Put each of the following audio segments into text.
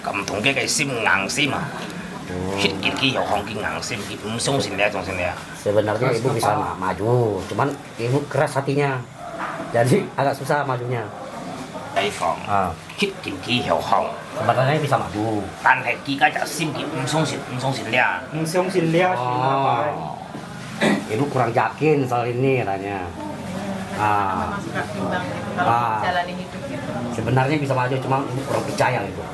咁同嘅sim硬sim啊，hit gigi有hongking硬sim，唔相信你啊，相信你啊。Sebenarnya ibu bisa maju, cuman ibu keras hatinya, jadi agak susah majunya. 你講hit gigi有行， Sebenarnya bisa maju. 但係而家就sim gigi唔相信你啊。唔相信呢一算啦， Ibu kurang yakin soal ini katanya. Masih gak bimbang gitu kalau jalani hidup gitu. Sebenarnya bisa maju, cuma ibu kurang percaya itu.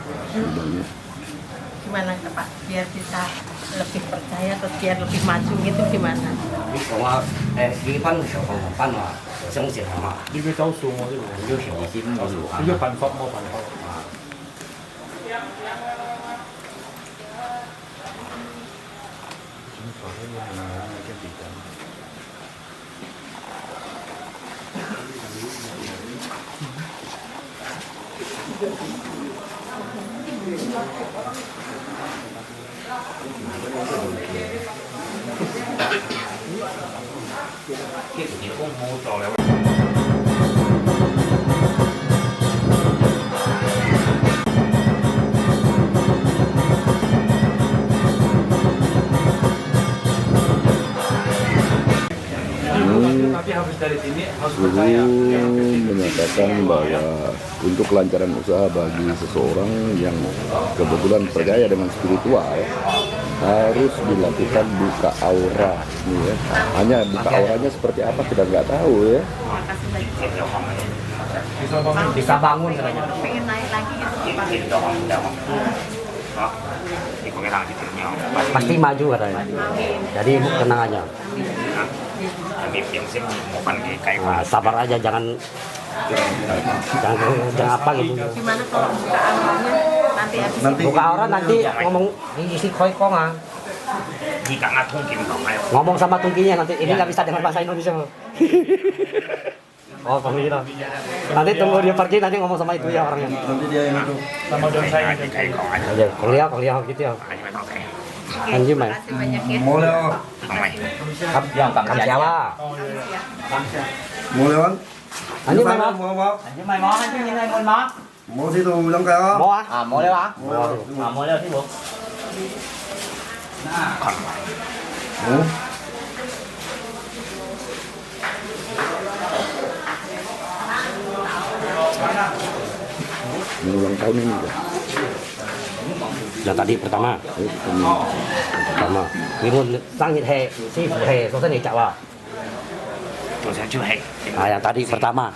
Gimana Pak? Biar bisa lebih percaya atau biar lebih maju gitu gimana? Kalau di depan depan lah,相信嘛，呢個周數我都有信心就是呢個辦法冇辦法。結果冇做了。Tapi habis dari sini harus Guru percaya. menyatakan bahwa untuk kelancaran usaha bagi seseorang yang kebetulan percaya dengan spiritual harus dilakukan buka aura, nih ya. Hanya buka auranya seperti apa kita nggak tahu ya. bisa bangun katanya. Pengen naik lagi gitu Pak? Pasti maju katanya. Jadi ibu tenang aja. Sabar aja, jangan apa gitu. Gimana kalau buka auranya nanti habis Buka aura nanti ngomong isi koi kong ah. Jika nggak mungkin dong, ayo. Ngomong sama tungkinya nanti ini nggak bisa dengan bahasa Indonesia. Oh, pamira. Nanti tunggu dia pergi nanti ngomong sama itu ya orangnya. Nanti dia yang itu sama dong saya. Aja kuliah gitu ya. Anjing mày. Terima kasih banyak ya. Mulai Kam siapa? mulai on. Anjing mày mau. Nhưng mày món chứ những ai muốn món. Mau thì tù trong cái đó. Mau ah? À mua leo á. À mua leo chứ bộ. Ini ulang tahun ini ya. Yang tadi pertama. Pertama. Limun sangit he, si fu he, so ni cak wa. Ah, yang tadi pertama.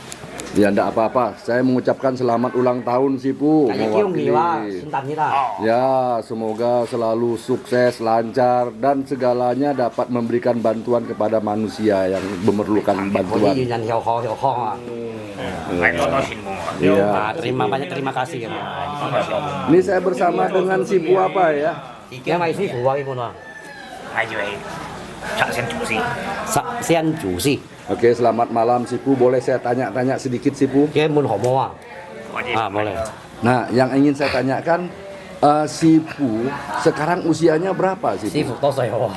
Ya enggak apa-apa, saya mengucapkan selamat ulang tahun Sipu. Tadi kiung ni wa, sintan ni lah. Ya, semoga selalu sukses, lancar, dan segalanya dapat memberikan bantuan kepada manusia yang memerlukan Kodi bantuan. yang hiao ho ah. Iya. Ah, terima kasih ya. Ini saya bersama dengan Sipu apa ya? Yang mai si fu wa imun wa. Sian Ju Si. Oke, selamat malam Sipu. Boleh saya tanya-tanya sedikit Sipu? Dia mun ho mo ah. Ah, boleh. Nah, yang ingin saya tanyakan, Sipu sekarang usianya berapa Si Sipu? fu to sai ho.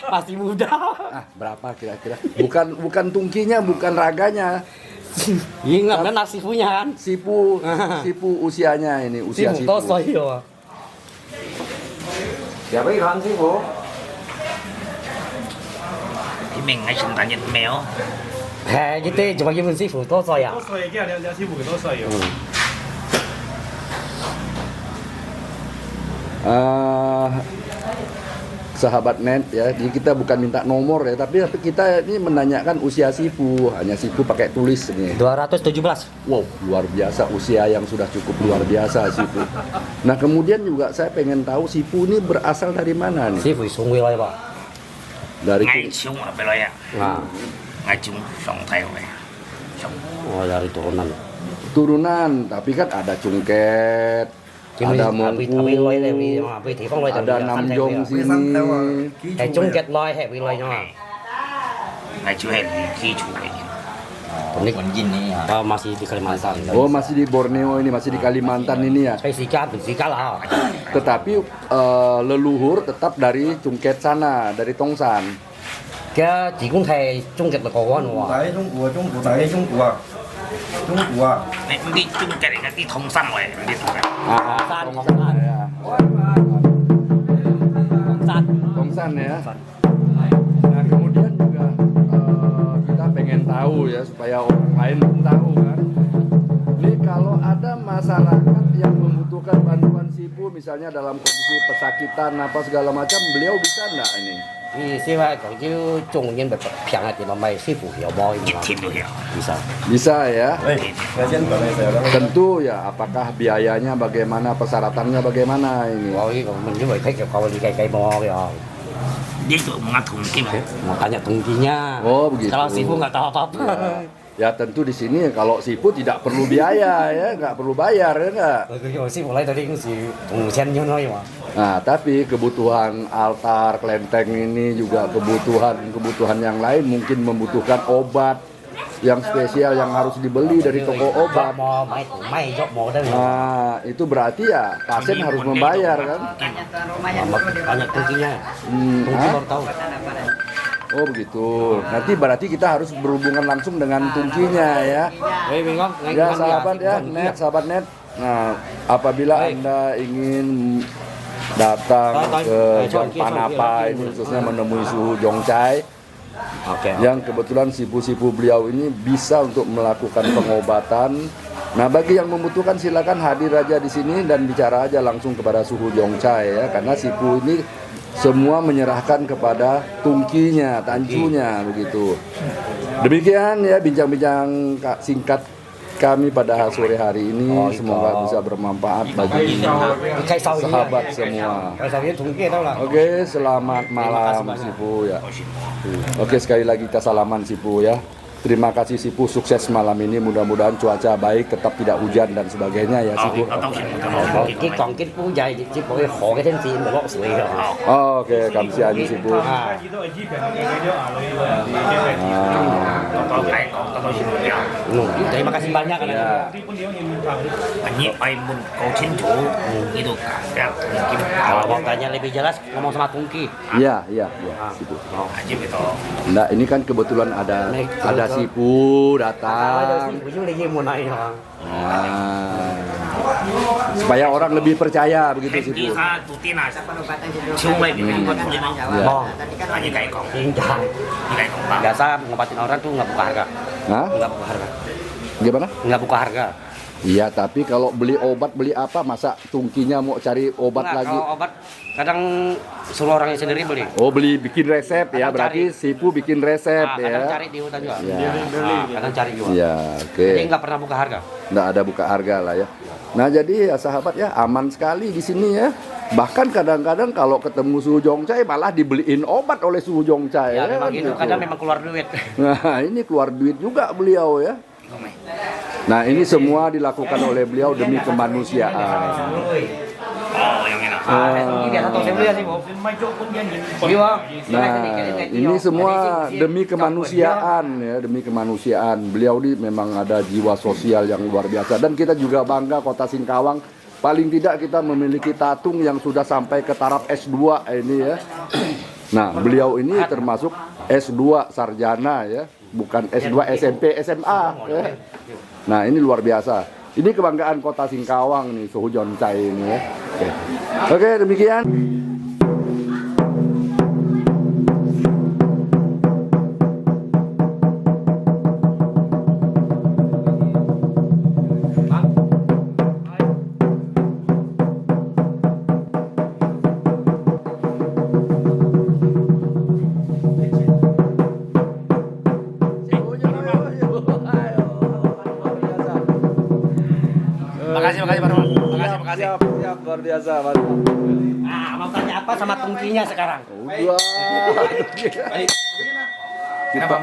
Masih muda. Ah, berapa kira-kira? Bukan tungkinya, bukan raganya. Ingat kan nasi punya kan? Sipu usianya ini, usia Si fu Sipu. to sai ho. Siapa ikan sih bu? Thì mình ngay sinh tận mèo. He, gitu cuma gimana si fu to sai ah. 多歲嘅，你師傅幾多歲啊？ Sahabat net ya, jadi kita bukan minta nomor ya, tapi kita ini menanyakan usia Sipu, hanya Sipu pakai tulis ini. 217. Wow, luar biasa, usia yang sudah cukup luar biasa Sipu. Nah kemudian juga saya pengen tahu Sipu ini berasal dari mana nih? Si fu sungguh lah Pak. Dari Ngay xuống ở bên đây ạ. Nah, Ngay xuống sông theo này. Sông. oh dari turunan. turunan, tapi kan ada cungket, ada mongku, ada namjong sini. Chung kết loi hẹp vì loi nhau à. Ngay chú hẹn khi chủ này. Unik. Jin ini ya. Masih di Kalimantan. Oh, masih di Borneo ini, masih di Kalimantan ini ya. Kayak sikat lah. Tetapi leluhur tetap dari Cungket sana, dari Tongsan. Cái chỉ cũng thầy trung kịch là có con Trung mà. tại Trung Quốc, Trung Quốc tại Trung Quốc. Trung Quốc. 你啲中間嚟嘅啲痛心嚟，啲痛嘅。 Tongsan ya. Tongsan ya. Nah, kemudian juga kita pengen tahu ya supaya orang lain pun tahu kan. Ini kalau ada masyarakat yang membutuhkan bantuan sipu misalnya dalam kondisi pesakitan apa segala macam, beliau bisa enggak ini? Thì xí phải còn chứ trung nhân bị phiền thì mà mày sư phụ hiểu bói 一 mà. 天都有。 Bisa. Bisa ya. Saya Tentu ya, apakah biayanya bagaimana, persyaratannya bagaimana ini? Bói mình như vậy thấy kiểu cầu đi cây bò kìa. 呢度冇啱同啲嘛。 Makanya tungkinya. Oh, begitu. Kalau sifu nggak tahu apa-apa. Ya tentu di sini kalau sipu tidak perlu biaya ya, nggak perlu bayar ya nggak. Cái sifu lấy tadi cũng si tung sen như nói mà. Nah, tapi kebutuhan altar, kelenteng ini juga kebutuhan yang lain mungkin membutuhkan obat yang spesial yang harus dibeli dari toko obat. Mò may dọc mò đây. Nah, itu berarti ya pasien harus membayar kan? Tanya tuan rumahnya dulu dia Banyak tungkinya. Tungki Hah? baru tahu. Oh begitu. Nanti berarti kita harus berhubungan langsung dengan tungkinya ya. Wei Bingong, Ya sahabat ya, sahabat net. Nah, apabila Anda ingin datang ke Jong Panapa ini khususnya menemui suhu Jongcai Oke. yang kebetulan sipu-sipu beliau ini bisa untuk melakukan pengobatan. Nah, bagi yang membutuhkan silakan hadir aja di sini dan bicara aja langsung kepada suhu Jongcai ya, karena sipu ini semua menyerahkan kepada tungkinya, tancunya begitu. Demikian ya bincang-bincang singkat kami pada sore hari ini. Semoga bisa bermanfaat bagi Kayak sawi. sahabat semua. Kayak sawi tungki tahu lah. Oke, selamat malam Sipu ya. Oke, sekali lagi kita salaman Sipu ya. Terima kasih Sipu, sukses malam ini. Mudah-mudahan cuaca baik, tetap tidak hujan dan sebagainya ya Sipu. Cái còn cái phú dày chỉ có cái khổ cái thiên tiền mà bóc sủi rồi. Oke, kamsianya Sipu. Terima kasih banyak kan. Ya. Ini pun kau cinta itu kan mungkin Kalau mau tanya lebih jelas ngomong sama tungki. Iya, Sipu. aja itu. Nah, ini kan kebetulan ada Sipu datang. Ujung lagi mau naik orang. Nah, supaya orang lebih percaya begitu Sipu. Kita tutina penobatan di dulu. chung lại dengan con tuh jangan Ya. Bong, Tadi kan hanya kayak kong, cincang. kayak kong pak. Biasa ngobatin orang tuh nggak buka harga. Hah? Nggak buka harga. Gimana? Nggak buka harga. Iya, tapi kalau beli obat beli apa masa tungkinya mau cari obat Nggak, lagi? kalau obat kadang suruh orangnya sendiri beli. Oh, beli bikin resep ya, Kadang berarti cari. Sipu bikin resep Kadang ya. cari di hutan juga. Ya. Kadang cari juga. Ya, oke. Jadi nggak pernah buka harga. Nggak ada buka harga lah ya. Nah, jadi ya sahabat ya, aman sekali di sini ya. Bahkan kadang-kadang kalau ketemu suhu Jongcai malah dibeliin obat oleh suhu Jongcai Ya, ya, memang kan gitu. gitu. Kadang memang keluar duit. Nah, ini keluar duit juga beliau ya. Nah, ini semua dilakukan oleh beliau demi kemanusiaan. Oh, yang ini. Ini biasa tuh saya beli sih, Bu. Iya. Nah, ini semua demi kemanusiaan ya, demi kemanusiaan. Beliau ini memang ada jiwa sosial yang luar biasa dan kita juga bangga Kota Singkawang. Paling tidak kita memiliki tatung yang sudah sampai ke taraf S2 ini ya. Nah, beliau ini termasuk S2 sarjana ya, bukan S2 SMP, SMA ya. Nah, ini luar biasa. Ini kebanggaan Kota Singkawang nih, suhu Jongcai ini ya. Oke, demikian. Makasih Pak. Makasih. Siap, luar biasa, Pak. Nah, mau tanya apa sama tungkinya sekarang? Udah. Kenapa?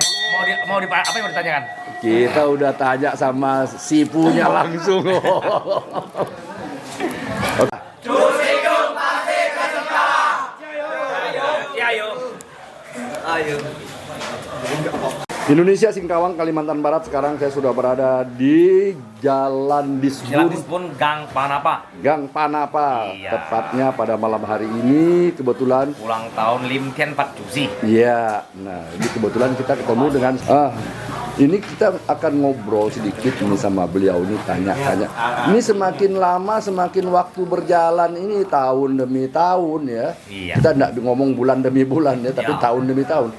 Mau di apa yang mau ditanyakan? Kita udah tanya sama sipunya langsung. Ya, ayo. Ini Indonesia Singkawang, Kalimantan Barat. Sekarang saya sudah berada di Jalan Jalan Disbun, Disbun Gang Panapa. Gang Panapa. Iya. Tepatnya pada malam hari ini kebetulan. Ulang tahun Lim Tian Pat Jusi. Iya, nah ini kebetulan kita ketemu dengan ini kita akan ngobrol sedikit ini sama beliau ini tanya-tanya. Ini semakin lama semakin waktu berjalan ini tahun demi tahun ya. Iya. Kita tidak ngomong bulan demi bulan ya, tapi Iya. tahun demi tahun.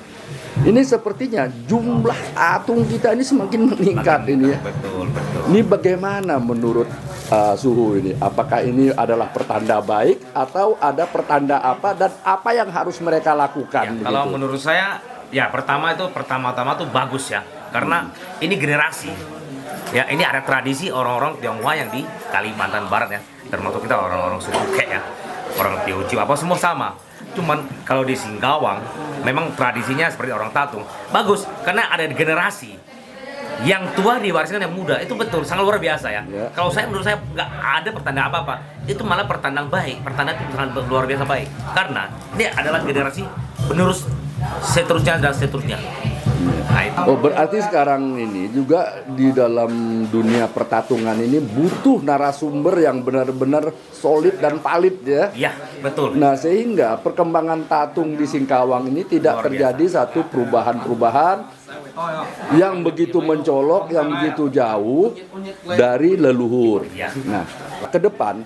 Ini sepertinya jumlah tatung kita ini semakin meningkat ini ya. Betul, betul. Ini bagaimana menurut Suhu ini? Apakah ini adalah pertanda baik atau ada pertanda apa dan apa yang harus mereka lakukan? Ya, kalau begitu? menurut saya, ya pertama-tama tuh bagus ya, karena ini generasi. Ya, ini ada tradisi orang-orang Tionghoa yang di Kalimantan Barat ya, termasuk kita orang-orang suku Kek ya, orang Teochew apa semua sama. Cuman kalau di Singkawang memang tradisinya seperti orang tatung. Bagus karena ada generasi yang tua diwariskan yang muda, itu betul sangat luar biasa ya. Ya. Kalau menurut saya nggak ada pertanda apa-apa, itu malah pertanda baik, pertanda itu sangat luar biasa baik. Karena ini adalah generasi penerus seterusnya dan seterusnya. Nah, itu. Oh, berarti sekarang ini juga di dalam dunia pertatungan ini butuh narasumber yang benar-benar solid dan valid ya. Iya, betul. Nah, sehingga perkembangan tatung di Singkawang ini tidak Luar terjadi satu perubahan-perubahan yang begitu mencolok, yang begitu jauh dari leluhur. Ya. Nah, ke depan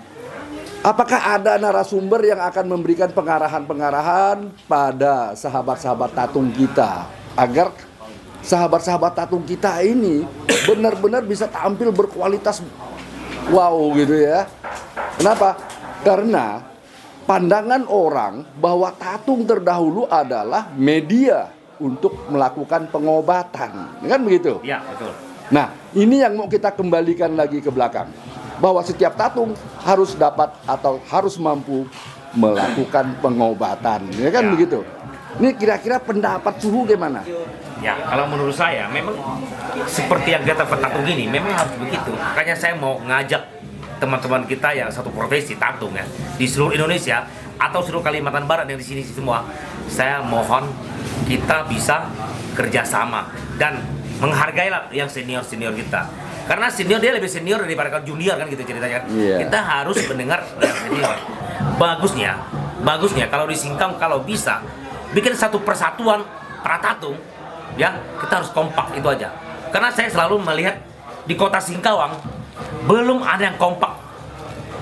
apakah ada narasumber yang akan memberikan pengarahan-pengarahan pada sahabat-sahabat tatung kita agar sahabat-sahabat tatung kita ini benar-benar bisa tampil berkualitas wow gitu ya. Kenapa? Karena pandangan orang bahwa tatung terdahulu adalah media untuk melakukan pengobatan, kan begitu? Iya, betul. Nah, ini yang mau kita kembalikan lagi ke belakang, bahwa setiap tatung harus dapat atau harus mampu melakukan pengobatan, ya kan Ya. begitu? Ini kira-kira pendapat Suhu gimana? Ya, kalau menurut saya memang seperti yang kita tatung gini, memang harus begitu. Makanya saya mau ngajak teman-teman kita yang satu profesi tatung ya di seluruh Indonesia atau seluruh Kalimantan Barat yang di sini semua, saya mohon kita bisa kerjasama dan menghargailah yang senior-senior kita. Karena senior dia lebih senior daripada junior kan gitu ceritanya. Iya. Kita harus mendengar yang senior. Bagusnya kalau di Singkawang kalau bisa bikin satu persatuan para tatung, ya kita harus kompak itu aja. Karena saya selalu melihat di kota Singkawang belum ada yang kompak.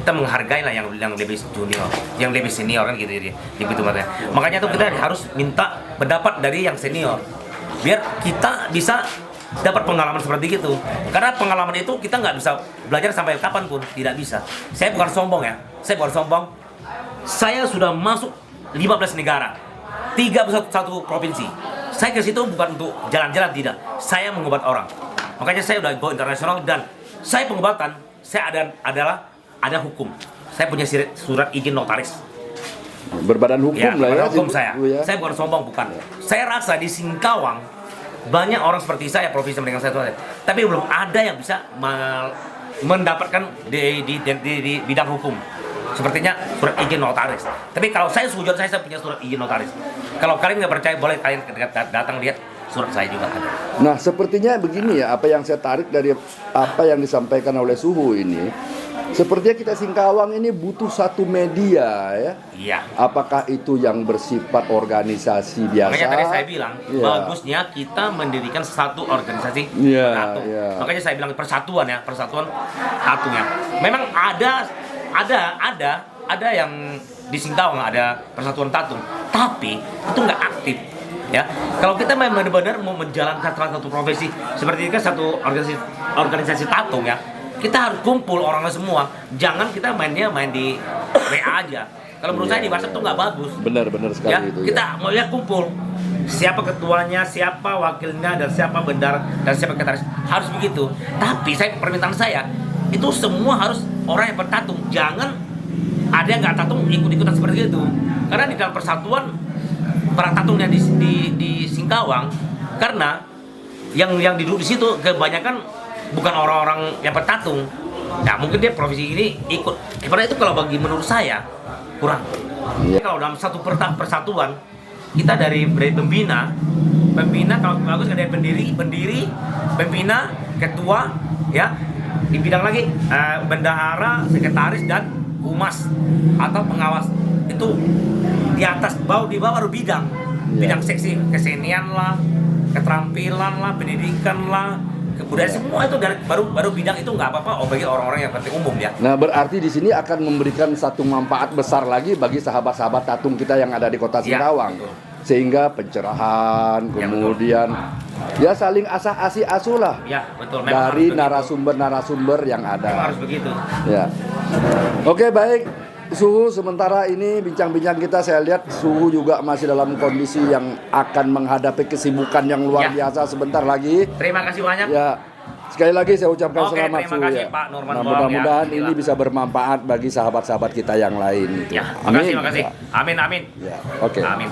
Kita menghargai lah yang lebih junior, yang lebih senior kan gitu jadi begitu makanya. Makanya tuh kita harus minta pendapat dari yang senior biar kita bisa dapat pengalaman seperti itu. Karena pengalaman itu kita nggak bisa belajar sampai kapanpun, tidak bisa. Saya bukan sombong ya, saya sudah masuk 15 negara, 31 provinsi. Saya ke situ bukan untuk jalan-jalan, tidak. Saya mengobat orang. Makanya saya udah go internasional dan saya pengobatan, saya ada hukum. Saya punya surat izin notaris. Berbadan hukum Ya, lah ya. hukum saya. Ya. Saya bukan sombong, bukan. Saya rasa di Singkawang banyak orang seperti saya, profesi dengan saya, tapi belum ada yang bisa mendapatkan di bidang hukum. Sepertinya surat izin notaris. Tapi kalau saya sujud, saya punya surat izin notaris. Kalau kalian nggak percaya, boleh kalian datang lihat surat saya juga ada. Nah, sepertinya begini ya, apa yang saya tarik dari apa yang disampaikan oleh Suhu ini, sepertinya kita Singkawang ini butuh satu media ya. Iya. Apakah itu yang bersifat organisasi biasa? Makanya tadi saya bilang, Iya. bagusnya kita mendirikan satu organisasi Iya, tatung. iya. Makanya saya bilang persatuan tatung ya. Memang ada yang di Singkawang ada persatuan tatung, tapi itu nggak aktif. Ya, kalau kita memang benar-benar mau menjalankan satu profesi seperti itu kan satu organisasi tatung ya, kita harus kumpul orangnya semua. Jangan kita main di WA aja. Kalau menurut saya di WhatsApp itu nggak bagus. Benar sekali Ya, itu kita ya. mau lihat kumpul. Siapa ketuanya, siapa wakilnya, dan siapa bendar, dan siapa sekretaris. Harus begitu. Tapi permintaan saya itu semua harus orang yang bertatung. Jangan ada yang nggak tatung ikut-ikutan seperti itu. Karena di dalam persatuan para tatungnya di Singkawang, karena yang duduk di situ kebanyakan bukan orang-orang yang bertatung. Nah, mungkin dia profesi ini ikut. Karena itu kalau bagi menurut saya kurang. Iya. Kalau dalam satu persatuan kita dari pembina pembina kalau bagus ada pendiri, pembina, ketua, ya. Di bidang lagi bendahara, sekretaris dan humas atau pengawas. Itu di atas di bawah baru bidang. Bidang seksi kesenian lah, keterampilan lah, pendidikan lah, kebudayaan semua itu dari baru bidang itu nggak apa-apa bagi orang-orang yang penting umum ya. Nah, berarti di sini akan memberikan satu manfaat besar lagi bagi sahabat-sahabat tatung kita yang ada di Kota Singkawang. betul. Sehingga pencerahan, kemudian ya saling asah-asih asuh lah Ya, betul. Memang dari harus narasumber-narasumber yang begitu. Memang ada. harus begitu. Ya. Oke, baik. Suhu sementara ini bincang-bincang kita saya lihat Suhu juga masih dalam kondisi yang akan menghadapi kesibukan yang luar Ya. biasa sebentar lagi. Terima kasih banyak. Ya, sekali lagi saya ucapkan Oke, selamat terima Suhu kasih, ya. Pak Nurman Nah, Boang, mudah-mudahan ya. ini bisa bermanfaat bagi sahabat-sahabat kita yang lain. Ya, makasih, makasih. Ya. Amin, amin. Ya, oke. Amin.